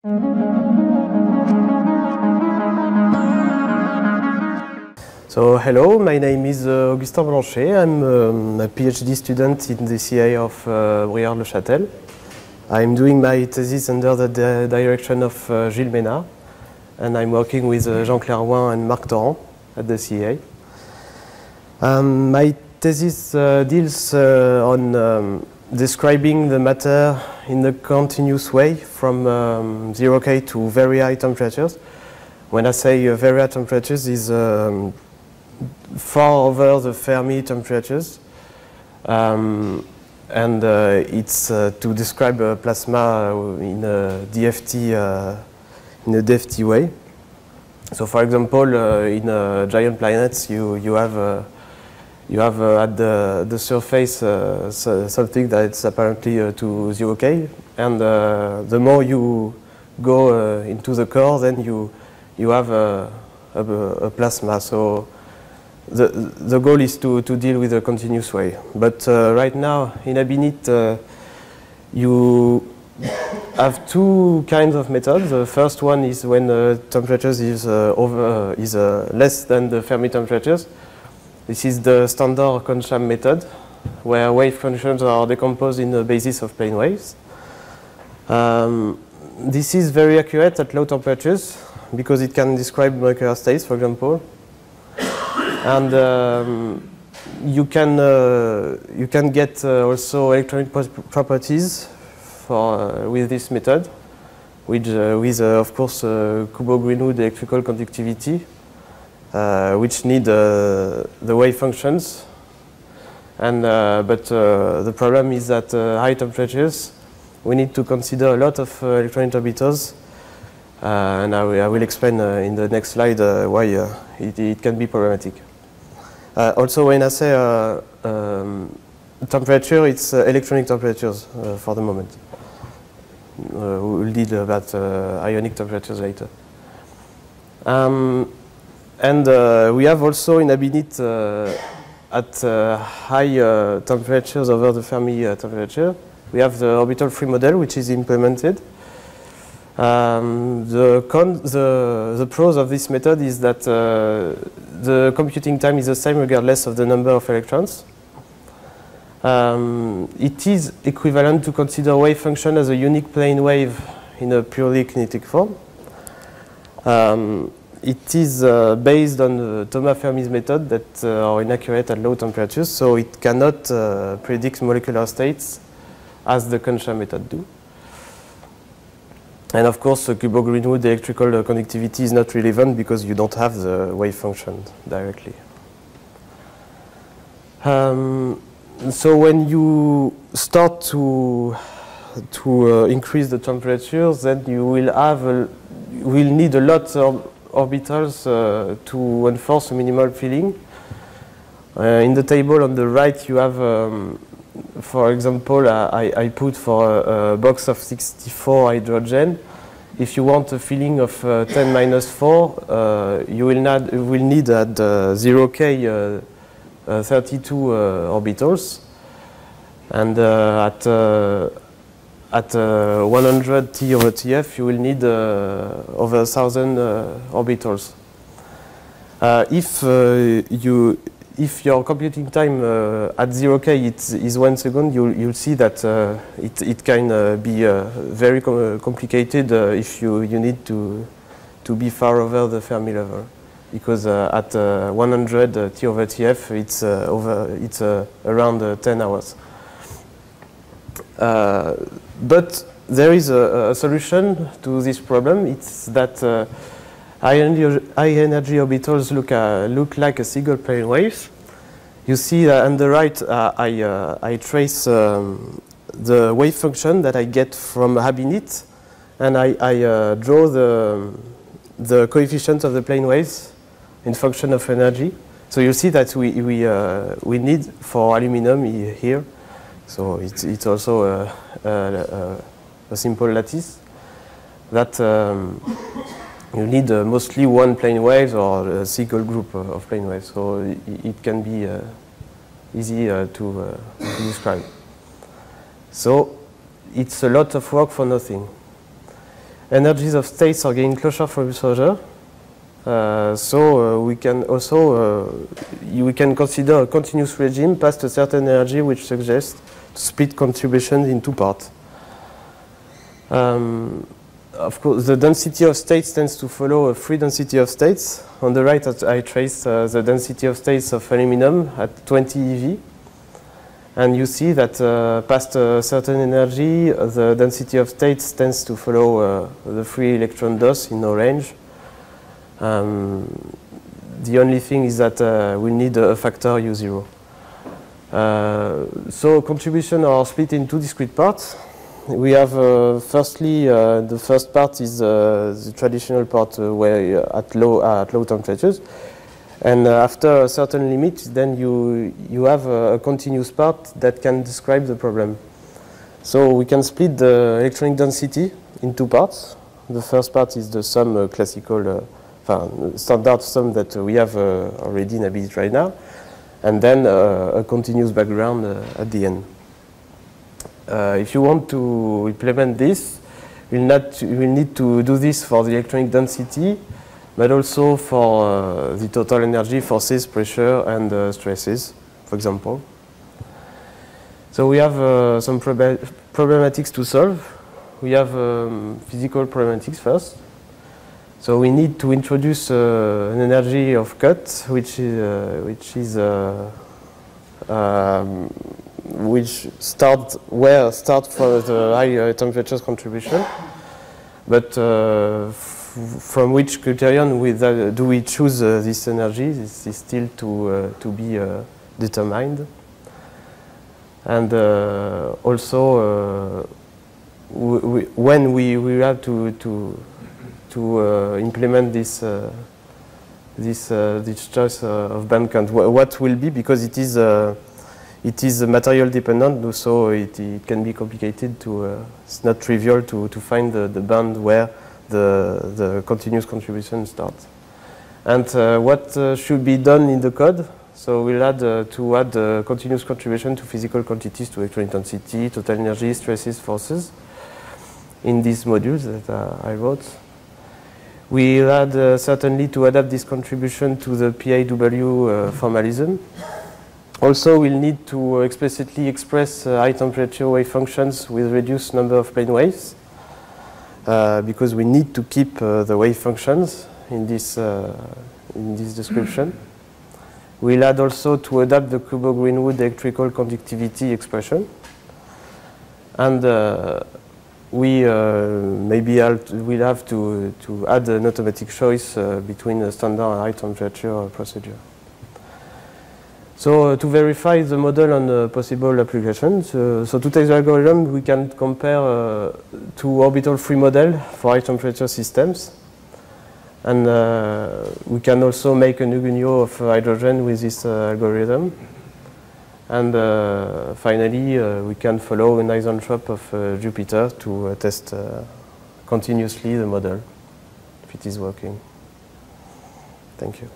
So hello, my name is Augustin Blanchet. I'm a PhD student in the CA of Briard-le-Châtel. I'm doing my thesis under the direction of Gilles Ménard, and I'm working with Jean Clairouin and Marc Torrent at the CA. My thesis deals on describing the matter in a continuous way from 0K to very high temperatures. When I say very high temperatures, is far over the Fermi temperatures, and it's to describe a plasma in a DFT way. So, for example, in giant planets, you have at the surface something that's apparently to 0K, and the more you go into the core, then you have a plasma. So the goal is to deal with a continuous way. But right now in Abinit you have two kinds of methods. The first one is when temperatures is less than the Fermi temperatures. This is the standard Kohn-Sham method, where wave functions are decomposed in the basis of plane waves. This is very accurate at low temperatures because it can describe molecular states, for example. And you can get also electronic properties with this method, with of course Kubo-Greenwood electrical conductivity, which need the wave functions. And but the problem is that high temperatures, we need to consider a lot of electron interpreters. And I will explain in the next slide why it can be problematic. Also, when I say temperature, it's electronic temperatures for the moment. We'll deal about ionic temperatures later. And we have also in Abinit at high temperatures over the Fermi temperature, we have the orbital free model, which is implemented. The pros of this method is that the computing time is the same regardless of the number of electrons. It is equivalent to consider wave function as a unique plane wave in a purely kinetic form. It is based on Thomas Fermi's method that are inaccurate at low temperatures, so it cannot predict molecular states as the Kohn-Sham method do. And of course, Kubo-Greenwood electrical conductivity is not relevant because you don't have the wave function directly. So when you start to increase the temperatures, then you will need a lot of orbitals to enforce a minimal filling. In the table on the right, you have, for example, I put for a box of 64 hydrogen. If you want a filling of 10⁻⁴, you will need at 0K 32 orbitals, and at 100 T/TF you will need over 1,000 orbitals. If your computing time at 0K is 1 second, you'll see that it can be very complicated if you need to be far over the Fermi level, because at 100 T/TF it's around 10 hours. But there is a solution to this problem. It's that high energy orbitals look like a single plane waves. You see on the right, I trace the wave function that I get from Abinit, and I draw the coefficient of the plane waves in function of energy. So you see that we need for aluminum here. So it's also a simple lattice that you need mostly one plane wave or a single group of plane waves. So it can be easy to describe. So it's a lot of work for nothing. energies of states are getting closer from each other. So we can also we can consider a continuous regime past a certain energy, which suggests to split contributions in two parts. Of course, the density of states tends to follow a free density of states. On the right, I traced the density of states of aluminum at 20 eV. And you see that past a certain energy, the density of states tends to follow the free electron dose in orange. The only thing is that we need a factor U0. So contributions are split in two discrete parts. We have firstly the first part is the traditional part where at low temperatures, and after a certain limit, then you have a continuous part that can describe the problem. So we can split the electronic density in two parts. The first part is the sum classical, standard sum that we have already in Abit right now, and then a continuous background at the end. If you want to implement this, we'll need to do this for the electronic density, but also for the total energy, forces, pressure, and stresses, for example. So we have some problematics to solve. We have physical problematics first. So we need to introduce an energy of cut, which start for the high temperatures contribution, but from which criterion do we choose this energy? This is still to be determined. And also when we have to implement this choice of band count, what will be, because it is material dependent, so it can be complicated it's not trivial to find the band where the continuous contribution starts. And what should be done in the code? So we'll add continuous contribution to physical quantities, to electronic density, total energy, stresses, forces, in these modules that I wrote. We'll add certainly to adapt this contribution to the PIW formalism. Also, we'll need to explicitly express high temperature wave functions with reduced number of plane waves, because we need to keep the wave functions in this description. We'll add also to adapt the Kubo-Greenwood electrical conductivity expression. And we'll have to add an automatic choice between a standard and high temperature procedure. So to verify the model on possible applications, so to take the algorithm, we can compare two orbital free model for high temperature systems. And we can also make a Nuguigno of hydrogen with this algorithm. And finally, we can follow an isentrop of Jupiter to test continuously the model, if it is working. Thank you.